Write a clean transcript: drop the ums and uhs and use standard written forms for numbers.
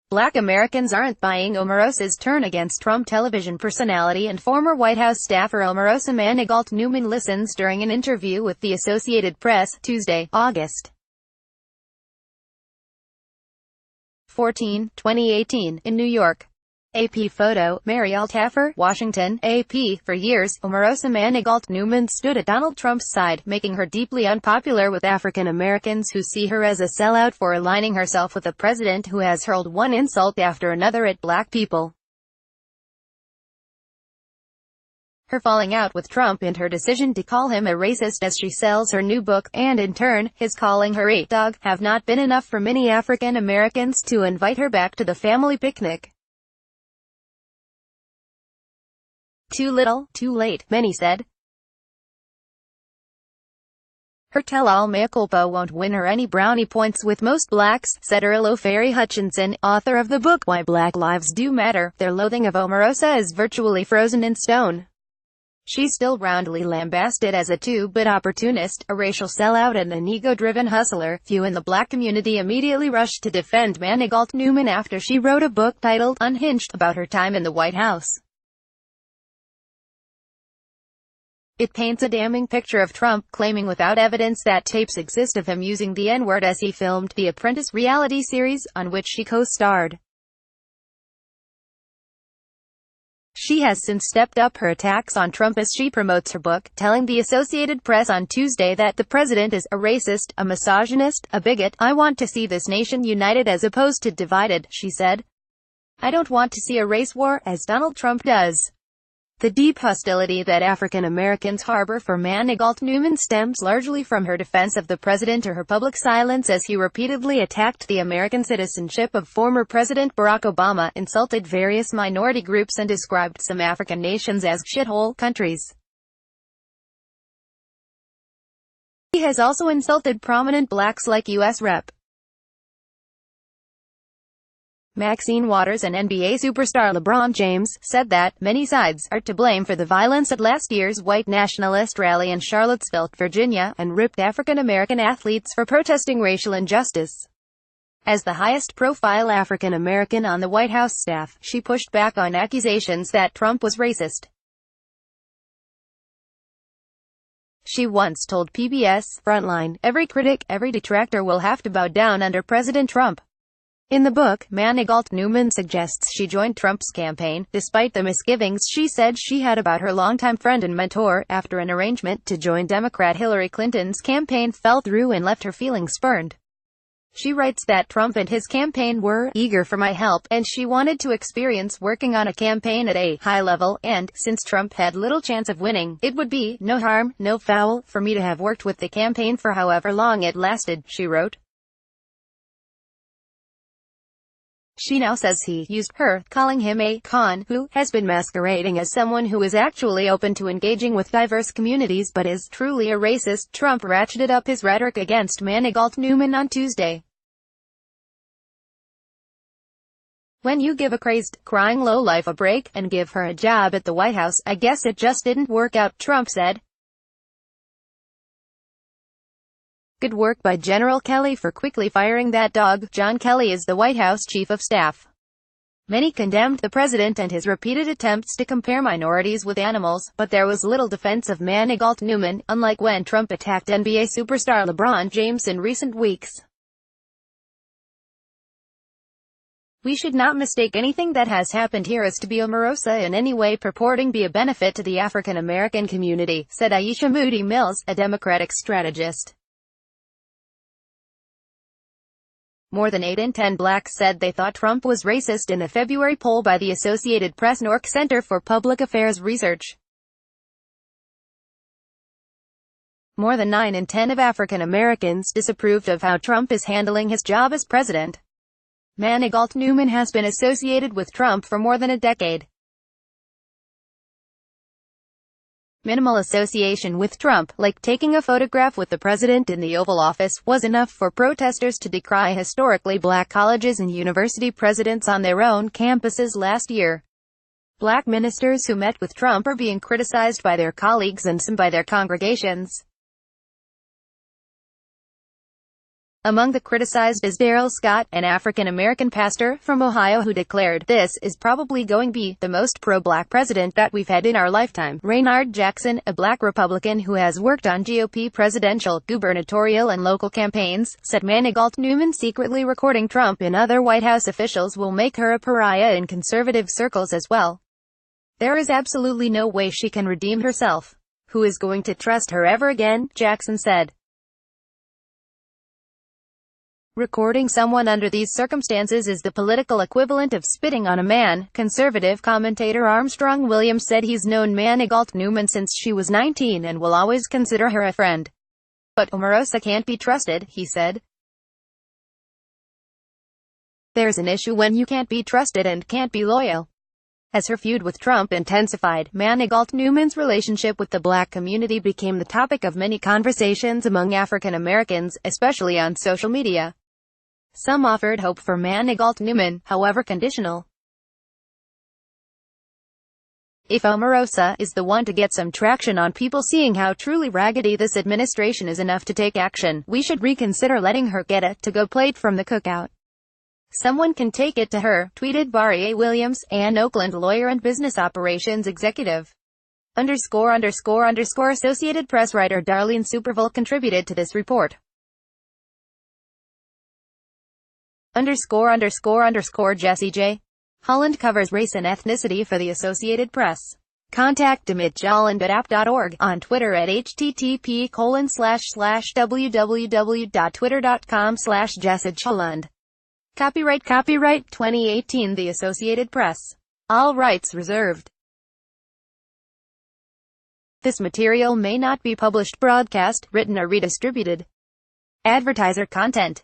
Black Americans aren't buying Omarosa's turn against Trump. Television personality and former White House staffer Omarosa Manigault Newman listens during an interview with the Associated Press, Tuesday, August 14, 2018, in New York. AP photo, Mary Altaffer, Washington, AP. For years, Omarosa Manigault Newman stood at Donald Trump's side, making her deeply unpopular with African Americans who see her as a sellout for aligning herself with a president who has hurled one insult after another at black people. Her falling out with Trump and her decision to call him a racist as she sells her new book, and in turn, his calling her a dog, have not been enough for many African Americans to invite her back to the family picnic. Too little, too late, many said. Her tell-all mea culpa won't win her any brownie points with most blacks, said Earl O'Ferry Hutchinson, author of the book Why Black Lives Do Matter. Their loathing of Omarosa is virtually frozen in stone. She's still roundly lambasted as a two-bit opportunist, a racial sellout and an ego-driven hustler. Few in the black community immediately rushed to defend Manigault Newman after she wrote a book titled Unhinged about her time in the White House. It paints a damning picture of Trump, claiming without evidence that tapes exist of him using the N-word as he filmed The Apprentice reality series, on which she co-starred. She has since stepped up her attacks on Trump as she promotes her book, telling the Associated Press on Tuesday that the president is a racist, a misogynist, a bigot. "I want to see this nation united as opposed to divided," she said. "I don't want to see a race war, as Donald Trump does." The deep hostility that African Americans harbor for Manigault Newman stems largely from her defense of the president or her public silence as he repeatedly attacked the American citizenship of former President Barack Obama, insulted various minority groups and described some African nations as shithole countries. He has also insulted prominent blacks like U.S. Rep. Maxine Waters and NBA superstar LeBron James, said that many sides are to blame for the violence at last year's white nationalist rally in Charlottesville, Virginia, and ripped African American athletes for protesting racial injustice. As the highest-profile African American on the White House staff, she pushed back on accusations that Trump was racist. She once told PBS Frontline, "Every critic, every detractor will have to bow down under President Trump." In the book, Manigault Newman suggests she joined Trump's campaign, despite the misgivings she said she had about her longtime friend and mentor, after an arrangement to join Democrat Hillary Clinton's campaign fell through and left her feeling spurned. She writes that Trump and his campaign were eager for my help, and she wanted to experience working on a campaign at a high level, and, since Trump had little chance of winning, it would be no harm, no foul, for me to have worked with the campaign for however long it lasted, she wrote. She now says he used her, calling him a con who has been masquerading as someone who is actually open to engaging with diverse communities but is truly a racist. Trump ratcheted up his rhetoric against Manigault Newman on Tuesday. "When you give a crazed, crying lowlife a break, and give her a job at the White House, I guess it just didn't work out," Trump said. "Good work by General Kelly for quickly firing that dog." John Kelly is the White House Chief of Staff. Many condemned the president and his repeated attempts to compare minorities with animals, but there was little defense of Manigault Newman, unlike when Trump attacked NBA superstar LeBron James in recent weeks. "We should not mistake anything that has happened here as to be Omarosa in any way purporting be a benefit to the African American community," said Aisha Moody Mills, a Democratic strategist. More than 8 in 10 blacks said they thought Trump was racist in a February poll by the Associated Press NORC Center for Public Affairs Research. More than 9 in 10 of African Americans disapproved of how Trump is handling his job as president. Manigault Newman has been associated with Trump for more than a decade. Minimal association with Trump, like taking a photograph with the president in the Oval Office, was enough for protesters to decry historically black colleges and university presidents on their own campuses last year. Black ministers who met with Trump are being criticized by their colleagues and some by their congregations. Among the criticized is Daryl Scott, an African-American pastor from Ohio who declared, "This is probably going to be the most pro-black president that we've had in our lifetime." Raynard Jackson, a black Republican who has worked on GOP presidential, gubernatorial and local campaigns, said Manigault Newman secretly recording Trump and other White House officials will make her a pariah in conservative circles as well. "There is absolutely no way she can redeem herself. Who is going to trust her ever again?" Jackson said. Recording someone under these circumstances is the political equivalent of spitting on a man. Conservative commentator Armstrong Williams said he's known Manigault Newman since she was 19 and will always consider her a friend. But Omarosa can't be trusted, he said. "There's an issue when you can't be trusted and can't be loyal." As her feud with Trump intensified, Manigault Newman's relationship with the black community became the topic of many conversations among African Americans, especially on social media. Some offered hope for Manigault Newman, however conditional. "If Omarosa is the one to get some traction on people seeing how truly raggedy this administration is enough to take action, we should reconsider letting her get a to-go plate from the cookout. Someone can take it to her," tweeted Barry A. Williams, an Oakland lawyer and business operations executive. Associated Press writer Darlene Superville contributed to this report. Jesse J. Holland covers race and ethnicity for the Associated Press. Contact amit@app.org, on Twitter at http://www.twitter.com/JessicHolland. Copyright 2018 The Associated Press. All rights reserved. This material may not be published, broadcast, written or redistributed. Advertiser content.